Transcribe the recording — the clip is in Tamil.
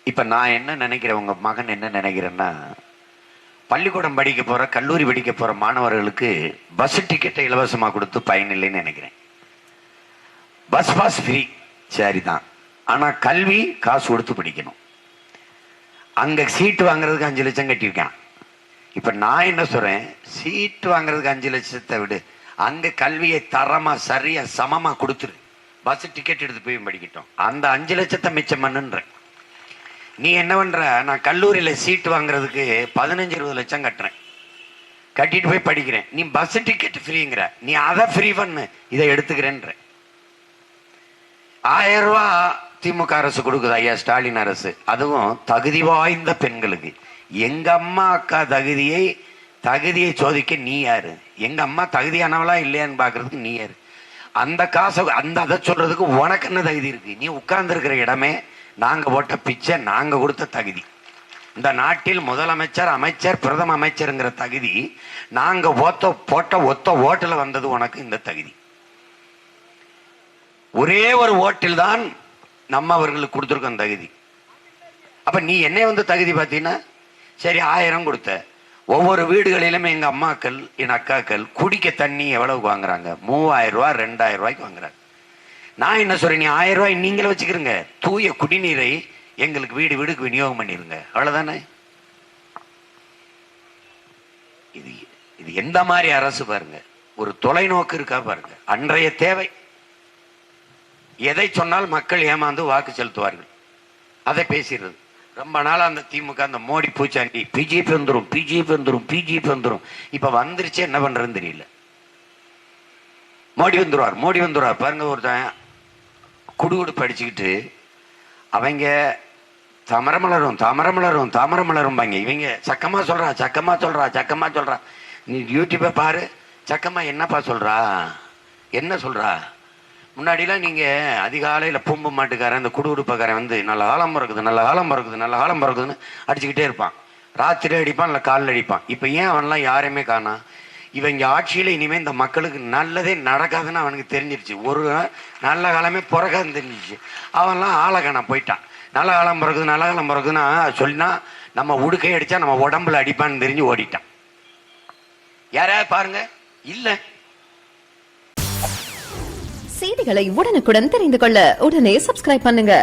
இப்ப நான் என்ன நினைக்கிறேன், உங்க மகன் என்ன நினைக்கிறேன்னா, பள்ளிக்கூடம் படிக்க போற கல்லூரி படிக்க போற மாணவர்களுக்கு பஸ் டிக்கெட்டை இலவசமா கொடுத்து பயனில்லைன்னு நினைக்கிறேன். பஸ் பாஸ் ஃப்ரீ, சரிதான். ஆனா கல்வி காசு கொடுத்து படிக்கணும். அங்க சீட்டு வாங்குறதுக்கு 5 லட்சம் கட்டியிருக்கான். இப்ப நான் என்ன சொல்றேன், சீட்டு வாங்குறதுக்கு 5 லட்சத்தை விடு, அங்க கல்வியை தரமா சரியா சமமா கொடுத்துரு. பஸ் டிக்கெட் எடுத்து போய் படிக்கட்டும். அந்த 5 லட்சத்தை மிச்சம் பண்ணுன்ற. நீ என்ன பண்ற, நான் கல்லூரியில சீட்டு வாங்குறதுக்கு 15-20 லட்சம் கட்டுறேன், கட்டிட்டு போய் படிக்கிறேன். நீ பஸ் டிக்கெட் ஃப்ரீங்கிற, நீ அதை ஃப்ரீ பண்ணு, இதை எடுத்துக்கிறேன்ற. 1000 ரூபா திமுக அரசு கொடுக்குது, ஐயா ஸ்டாலின் அரசு. அதுவும் தகுதி வாய்ந்த பெண்களுக்கு. எங்க அம்மா அக்கா தகுதியை சோதிக்க நீ யாரு? எங்க அம்மா தகுதியானவளா இல்லையான்னு பாக்குறதுக்கு நீ யாரு? அந்த காசை அதை சொல்றதுக்கு உனக்கு என்ன தகுதி இருக்கு? நீ உட்கார்ந்து இருக்கிற இடமே நாங்க போட்ட பிச்சை, நாங்க கொடுத்த தகுதி. இந்த நாட்டில் முதலமைச்சர், அமைச்சர், பிரதம அமைச்சருங்கிற தகுதி நாங்க போட்ட ஒத்த ஓட்டுல வந்தது. உனக்கு இந்த தகுதி ஒரே ஒரு ஓட்டில் தான் நம்ம அவர்களுக்கு கொடுத்துருக்கோம் தகுதி. அப்ப நீ என்ன தகுதி பார்த்தீங்கன்னா, சரி 1000 கொடுத்த. ஒவ்வொரு வீடுகளிலும் எங்க அம்மாக்கள், என் அக்காக்கள் குடிக்க தண்ணி எவ்வளவுக்கு வாங்குறாங்க? 3000 ரூபாய், 2000 ரூபாய்க்கு வாங்குறாங்க. நான் என்ன சொல்றேன், நீ 1000 ரூபாய் நீங்களே வச்சுக்கிறீங்க, தூய குடிநீரை எங்களுக்கு வீடு வீடுக்கு விநியோகம் பண்ணிருங்க, அவ்வளவுதானே. இது எந்த மாதிரி அரசு பாருங்க, ஒரு தொலைநோக்கு இருக்கா பாருங்க. அன்றைய தேவை எதை சொன்னால் மக்கள் ஏமாந்து வாக்கு செலுத்துவார்கள், அதை பேசிடுறது. ரொம்ப நாள் அந்த திமுக, அந்த மோடி பூச்சாண்டி, பிஜேபி வந்துடும், பிஜேபி வந்துடும், பிஜேபி வந்துடும். இப்ப வந்துருச்சு, என்ன பண்றதுன்னு தெரியல. மோடி வந்துருவார் பாருங்க. ஒருத்தன் குடுகுடு படிச்சுக்கிட்டு அவங்க தாமரமலரும் பாங்க, இவங்க சக்கமா சொல்றா. நீ யூடியூப பாரு, சக்கமா என்னப்பா சொல்றா, என்ன சொல்றா. முன்னாடிலாம் நீங்க அதிகாலையில பூம்பு மாட்டுக்காரன், இந்த குடுகுடுப்பக்காரன் நல்ல காலம் பிறகுதுன்னு அடிச்சுக்கிட்டே இருப்பான். ராத்திரி அடிப்பான், இல்லை காலில் அடிப்பான். இப்ப ஏன் அவன்லாம் யாரையுமே காணா? இவங்க ஆட்சியில இனிமே இந்த மக்களுக்கு நல்லதே நடக்காதுன்னு அவனுக்கு தெரிஞ்சிருச்சு. ஒரு நல்ல காலமே பிறகாதுன்னு தெரிஞ்சிச்சு. அவன்லாம் ஆளகான போயிட்டான். நல்ல காலம் பிறகுதுன்னா சொல்லினா நம்ம உடுக்கை அடிச்சா நம்ம உடம்புல அடிப்பான்னு தெரிஞ்சு ஓடிட்டான். யாராவது பாருங்க இல்ல. செய்திகளை உடனுக்குடன் தெரிந்து கொள்ள உடனே சப்ஸ்கிரைப் பண்ணுங்க.